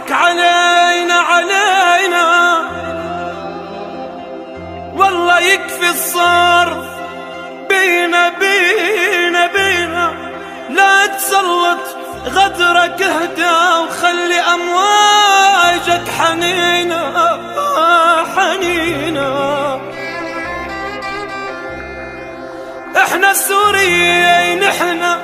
صبرك علينا علينا، والله يكفي الصرف بينا بينا بينا. لا تسلط غدرك، اهدى وخلي أمواجك حنينة حنينة. احنا السوريين احنا